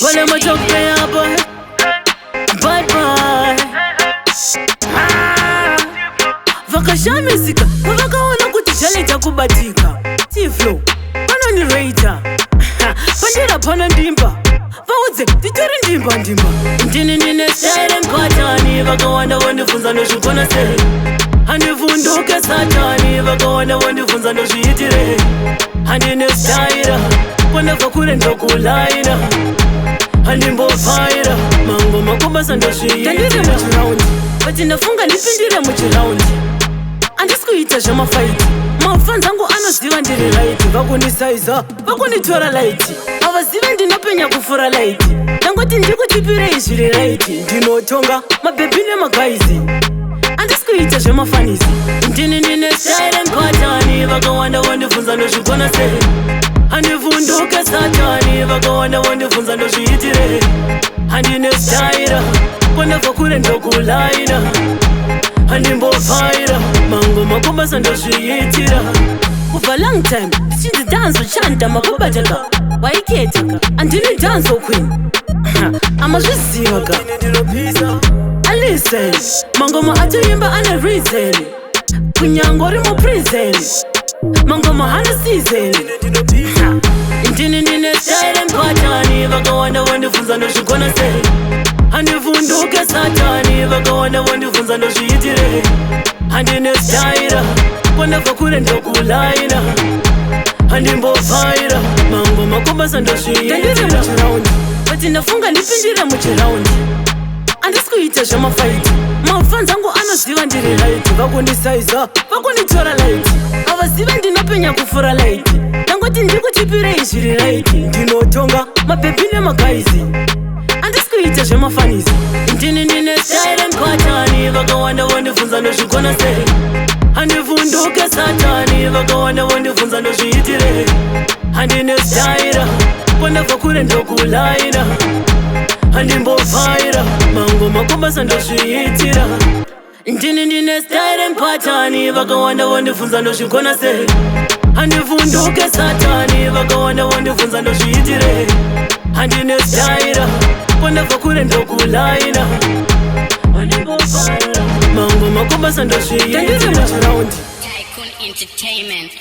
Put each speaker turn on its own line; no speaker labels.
Wale machoke hapa bye bye. Vakashamizika vakaona kuti chalecha kubatika tiflo vanonirata pandira pana ndimba vaudze titori ndimba ndini ndine siren kwatani vakawanda vandifunza ndozvigona sei handivhunduke satani vakawanda vandifunza ndozviitire handine staira kwanabva kure ndokulaira handimbopfaira mango makombasa ndozviitire muchiraundi but ndafunga ndipindire muchiraundi handisi kuita zvamafaiti mafans angu anoziva ndiri raiti vakundisaiza vakunditora laiti havazive ndinopenya kufura laiti ndangoti ndikutipirei zviri raiti ndinotonga mabhebhi nemagaizi handisi kuita zvemafanisi ndine siren kwatani vakawanda vandifunza ndozvigona sei handivhunduke satani vakawanda vandifunza ndozviitire handine staira kwanabva kure ndokulaira handimbopfaira mango makombasa ndozviitira kubva long time ndichinzi danzo chanda makobataka waiketaka handini danzo queen amazviziva ka alisten mangoma atoimba ane reason kunyango uri muprison mangoma hana season ndine siren kwatani vakawanda vandifunza ndozvigona sei handivhunduke satani vakawanda vandifunza ndozviitire handine staira kwanabva kure ndokulaira handimbopfaira mango makombasa ndozviitire muchiraundi but ndafunga ndipindire muchiraundi handisi kuita zvamafaiti mafans angu anoziva ndiri raiti vakundisaiza vakunditora laiti havazive ndinopenya kufura laiti ndangoti ndikutipirei zviri raiti ndinotonga mabhebhi nemagaizi handisi kuita zvemafanisi ndine siren kwatani vakawanda vandifunza ndozvigona sei handivhunduke satani vakawanda vandifunza ndozviitire handine staira kwanabva kure ndokulaira handimbopfaira mango makombasa ndozviitira ndine siren kwatani vakawanda vandifunza ndozvigona sei handivhunduke satani vakawanda vandifunza ndozviitire handine staira kwanabva kure ndokulaira handimbopfaira mango makombasa ndozviitira muchiraundi
Tycoon Entertainment.